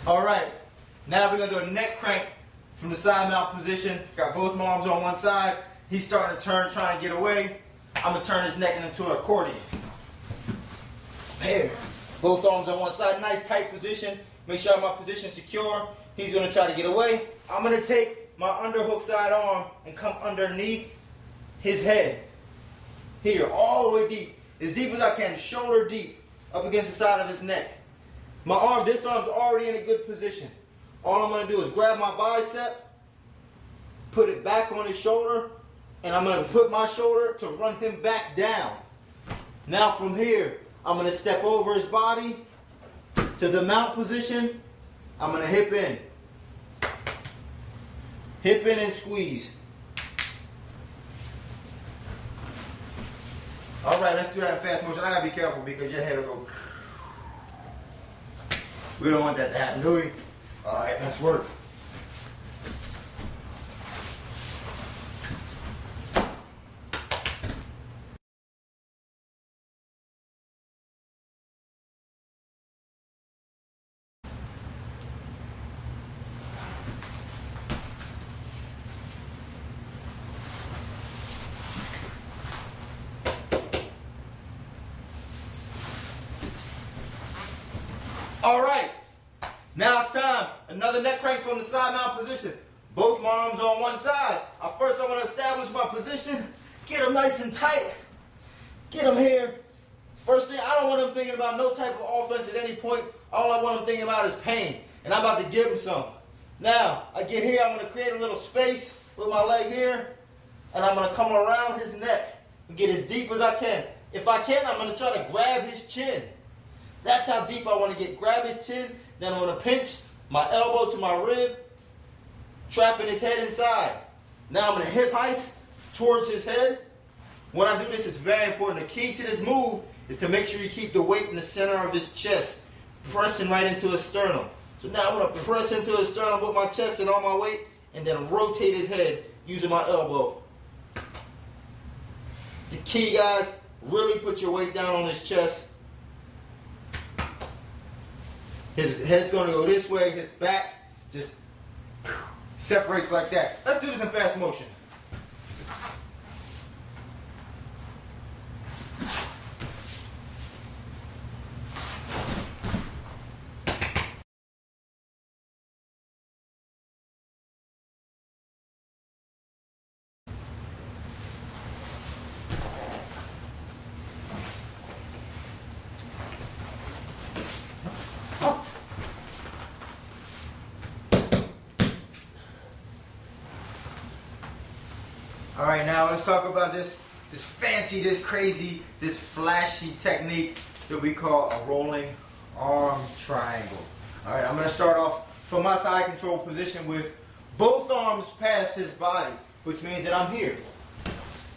All right, now we're gonna do a neck crank from the side mount position. Got both my arms on one side. He's starting to turn, trying to get away. I'm gonna turn his neck into an accordion. There, both arms on one side, nice tight position. Make sure my position secure. He's gonna try to get away. I'm gonna take my underhook side arm and come underneath his head. Here, all the way deep as I can, shoulder deep, up against the side of his neck. My arm, this arm's already in a good position. All I'm going to do is grab my bicep, put it back on his shoulder, and I'm going to put my shoulder to run him back down. Now from here, I'm going to step over his body to the mount position. I'm going to hip in. Hip in and squeeze. All right, let's do that in fast motion. I got to be careful because your head will go. We don't want that to happen, do we? All right, let's work. All right, now it's time. Another neck crank from the side mount position. Both my arms on one side. First, I want to establish my position. Get him nice and tight. Get him here. First thing, I don't want him thinking about no type of offense at any point. All I want him thinking about is pain. And I'm about to give him some. Now, I get here, I'm going to create a little space with my leg here. And I'm going to come around his neck and get as deep as I can. If I can, I'm going to try to grab his chin. That's how deep I want to get. Grab his chin, then I'm going to pinch my elbow to my rib, trapping his head inside. Now I'm going to hip heist towards his head. When I do this, it's very important. The key to this move is to make sure you keep the weight in the center of his chest, pressing right into his sternum. So now I'm going to press into his sternum with my chest and all my weight, and then rotate his head using my elbow. The key, guys, really put your weight down on his chest. His head's going to go this way, his back just separates like that. Let's do this in fast motion. All right, now let's talk about this fancy, this crazy, this flashy technique that we call a rolling arm triangle. All right, I'm going to start off from my side control position with both arms past his body, which means that I'm here.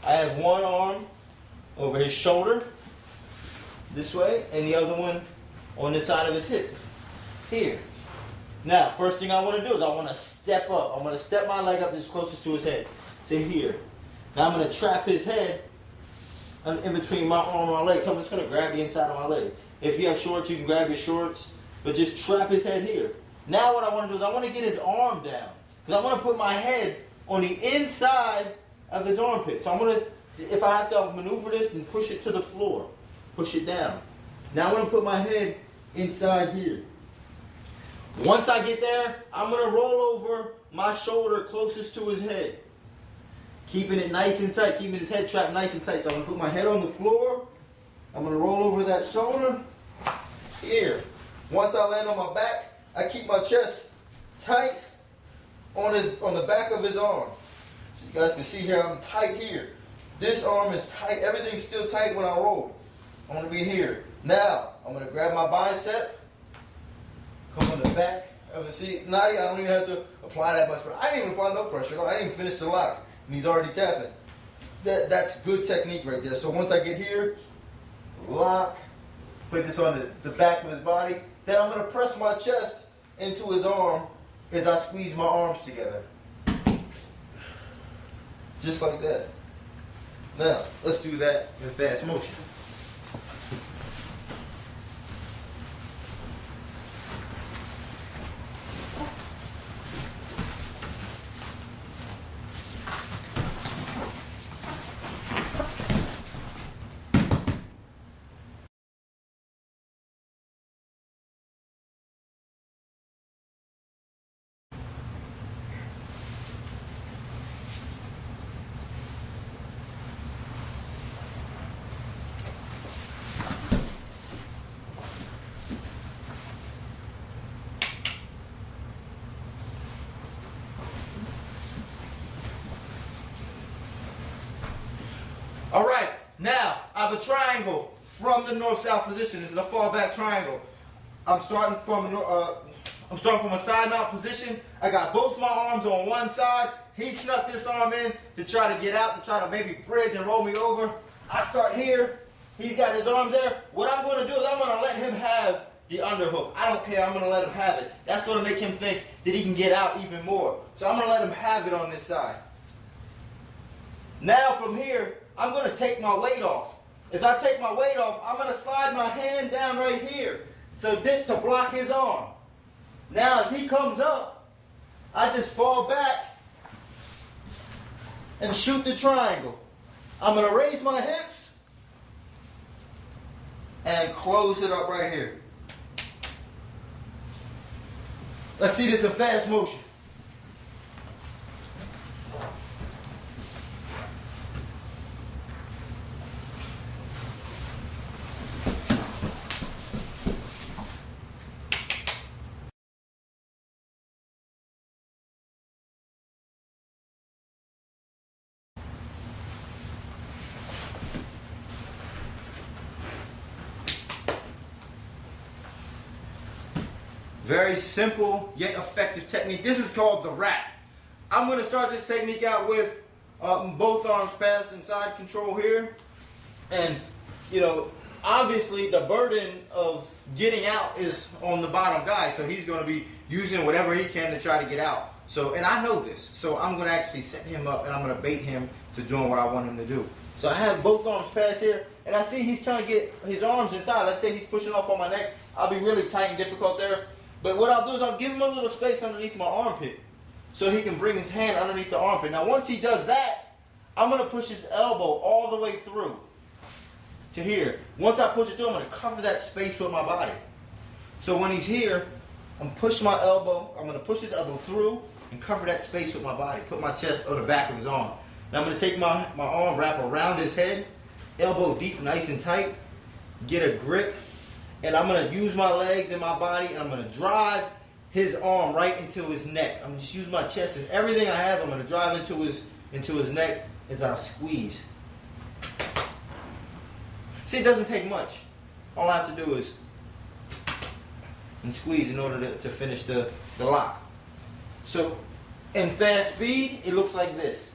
I have one arm over his shoulder this way, and the other one on the side of his hip here. Now, first thing I want to do is I want to step up. I'm going to step my leg up as closest to his head, to here. Now I'm going to trap his head in between my arm and my leg. So I'm just going to grab the inside of my leg. If you have shorts, you can grab your shorts, but just trap his head here. Now what I want to do is I want to get his arm down, because I want to put my head on the inside of his armpit. So I'm going to, if I have to maneuver this and push it to the floor, push it down. Now I'm going to put my head inside here. Once I get there, I'm going to roll over my shoulder closest to his head. Keeping it nice and tight, keeping his head trapped nice and tight. So I'm going to put my head on the floor. I'm going to roll over that shoulder here. Once I land on my back, I keep my chest tight on the back of his arm. So you guys can see here, I'm tight here. This arm is tight. Everything's still tight when I roll. I'm going to be here. Now, I'm going to grab my bicep, come on the back of the seat. Now I don't even have to apply that much pressure. I didn't even apply no pressure. I didn't even finish the lock. And he's already tapping. That's good technique right there. So once I get here, lock, put this on the back of his body, then I'm going to press my chest into his arm as I squeeze my arms together. Just like that. Now, let's do that in fast motion. have a triangle from the north-south position. This is a fallback triangle. I'm starting from a side mount position. I got both my arms on one side. He snuck this arm in to try to get out, to try to maybe bridge and roll me over. I start here. He's got his arms there. What I'm going to do is I'm going to let him have the underhook. I don't care. I'm going to let him have it. That's going to make him think that he can get out even more. So I'm going to let him have it on this side. Now from here, I'm going to take my weight off. As I take my weight off, I'm going to slide my hand down right here to block his arm. Now as he comes up, I just fall back and shoot the triangle. I'm going to raise my hips and close it up right here. Let's see this in fast motion. Very simple yet effective technique. This is called the wrap. I'm going to start this technique out with both arms passed and side control here. And, you know, obviously the burden of getting out is on the bottom guy. So he's going to be using whatever he can to try to get out. So, and I know this. So I'm going to actually set him up and I'm going to bait him to doing what I want him to do. So I have both arms passed here. And I see he's trying to get his arms inside. Let's say he's pushing off on my neck. I'll be really tight and difficult there. But what I'll do is I'll give him a little space underneath my armpit so he can bring his hand underneath the armpit. Now once he does that, I'm going to push his elbow all the way through to here. Once I push it through, I'm going to cover that space with my body. So when he's here, I'm going to push my elbow, I'm going to push his elbow through and cover that space with my body. Put my chest on the back of his arm. Now I'm going to take my arm, wrap around his head, elbow deep, nice and tight, get a grip. And I'm going to use my legs and my body, and I'm going to drive his arm right into his neck. I'm going to just use my chest and everything I have. I'm going to drive into his neck as I squeeze. See, it doesn't take much. All I have to do is squeeze in order to finish the lock. So in fast speed, it looks like this.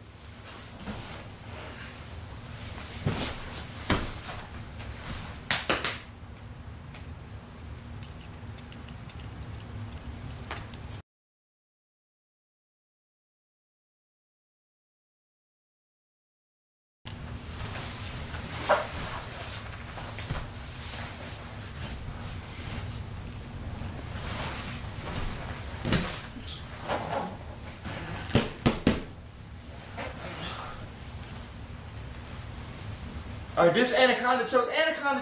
Alright, this anaconda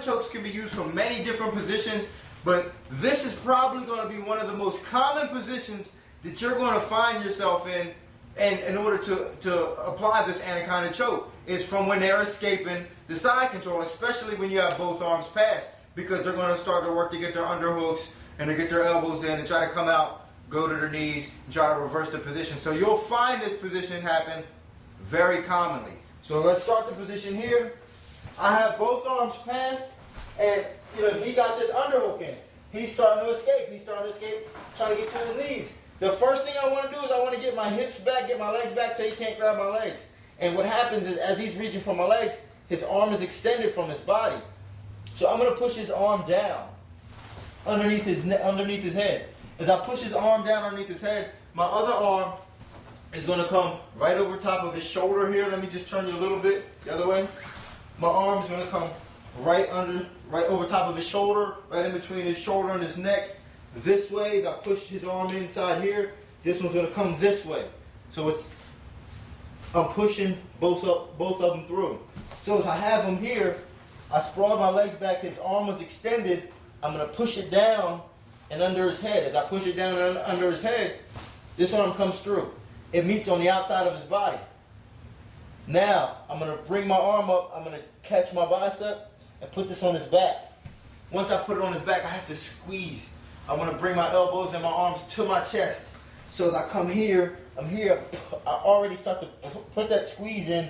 chokes can be used from many different positions, but this is probably going to be one of the most common positions that you're going to find yourself in order to apply this anaconda choke. Is from when they're escaping the side control, especially when you have both arms passed, because they're going to start to work to get their underhooks and to get their elbows in and try to come out, go to their knees, and try to reverse the position. So you'll find this position happen very commonly. So let's start the position here. I have both arms passed, and you know he got this underhook in. He's starting to escape. He's starting to escape, trying to get to his knees. The first thing I want to do is I want to get my hips back, get my legs back so he can't grab my legs. And what happens is as he's reaching for my legs, his arm is extended from his body. So I'm going to push his arm down underneath his head. As I push his arm down underneath his head, my other arm is going to come right over top of his shoulder here. Let me just turn you a little bit the other way. My arm is going to come right over top of his shoulder, right in between his shoulder and his neck. This way, as I push his arm inside here, this one's going to come this way. So I'm pushing both of them through. So as I have him here, I sprawled my legs back, his arm was extended. I'm going to push it down and under his head. As I push it down and under his head, this arm comes through. It meets on the outside of his body. Now, I'm going to bring my arm up, I'm going to catch my bicep and put this on his back. Once I put it on his back, I have to squeeze. I want to bring my elbows and my arms to my chest. So as I come here, I'm here, I already start to put that squeeze in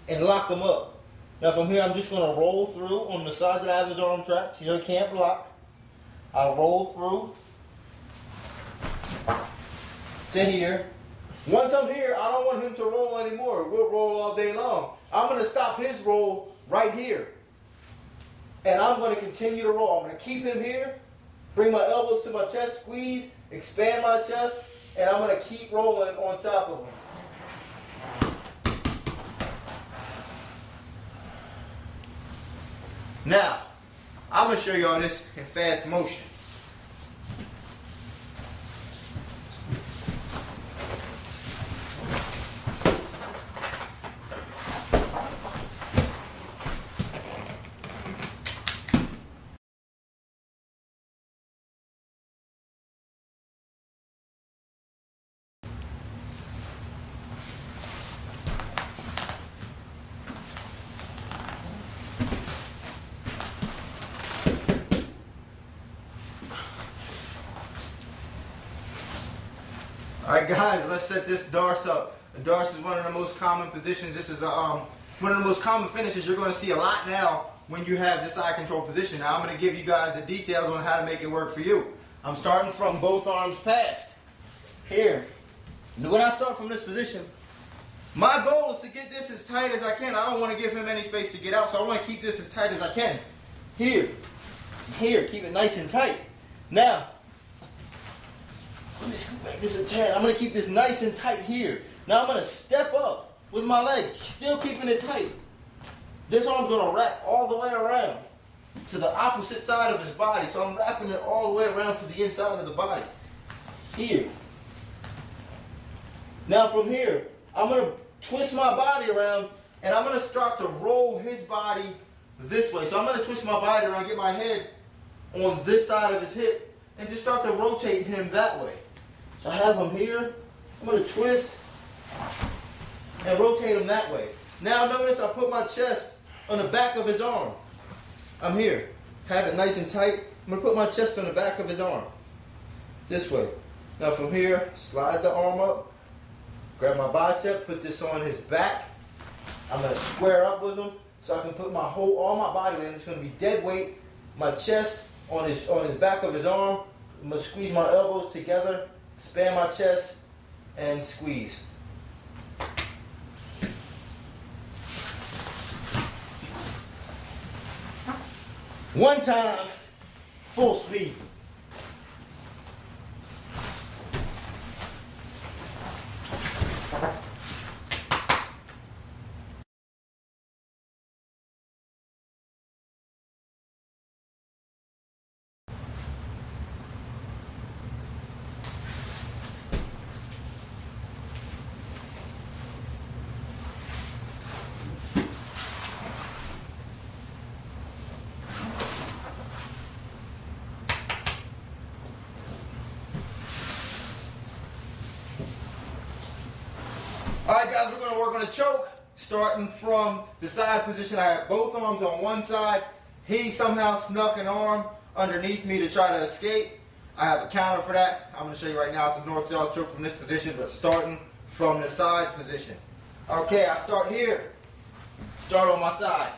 and lock them up. Now from here, I'm just going to roll through on the side that I have his arm trapped. You know, he can't block. I'll roll through to here. Once I'm here, I don't want him to roll anymore. We'll roll all day long. I'm going to stop his roll right here. And I'm going to continue to roll. I'm going to keep him here, bring my elbows to my chest, squeeze, expand my chest, and I'm going to keep rolling on top of him. Now, I'm going to show y'all this in fast motion. Alright guys, let's set this darce up. The darce is one of the most common positions. This is one of the most common finishes you're going to see a lot now when you have this eye control position. Now I'm going to give you guys the details on how to make it work for you. I'm starting from both arms passed. Here. When I start from this position, my goal is to get this as tight as I can. I don't want to give him any space to get out, so I want to keep this as tight as I can. Here. Here. Keep it nice and tight. Now, let me scoot back this a tad. I'm going to keep this nice and tight here. Now I'm going to step up with my leg, still keeping it tight. This arm's going to wrap all the way around to the opposite side of his body. So I'm wrapping it all the way around to the inside of the body. Here. Now from here, I'm going to twist my body around and I'm going to start to roll his body this way. So I'm going to twist my body around, get my head on this side of his hip and just start to rotate him that way. So I have him here, I'm going to twist and rotate him that way. Now notice I put my chest on the back of his arm. I'm here, have it nice and tight. I'm going to put my chest on the back of his arm, this way. Now from here, slide the arm up, grab my bicep, put this on his back. I'm going to square up with him so I can put all my body weight, it's going to be dead weight, my chest on his back of his arm. I'm going to squeeze my elbows together, expand my chest, and squeeze. One time, full speed. Alright guys, we're going to work on a choke, starting from the side position. I have both arms on one side. He somehow snuck an arm underneath me to try to escape. I have a counter for that. I'm going to show you right now. It's a north-south choke from this position, but starting from the side position. Okay, I start here. Start on my side.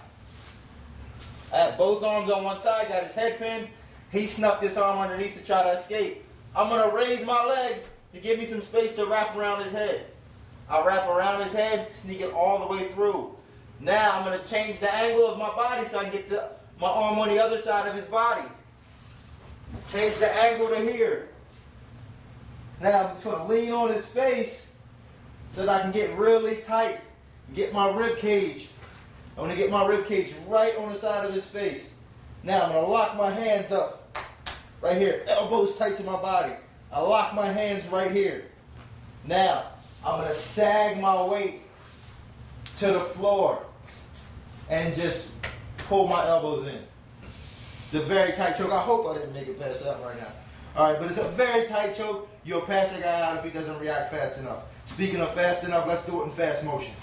I have both arms on one side, got his head pinned. He snuck this arm underneath to try to escape. I'm going to raise my leg to give me some space to wrap around his head. I wrap around his head, sneak it all the way through. Now I'm going to change the angle of my body so I can get my arm on the other side of his body. Change the angle to here. Now I'm just going to lean on his face so that I can get really tight. Get my rib cage. I want to get my rib cage right on the side of his face. Now I'm going to lock my hands up right here. Elbows tight to my body. I lock my hands right here. Now I'm going to sag my weight to the floor and just pull my elbows in. It's a very tight choke. I hope I didn't make it pass out right now. Alright, but it's a very tight choke. You'll pass the guy out if he doesn't react fast enough. Speaking of fast enough, let's do it in fast motion.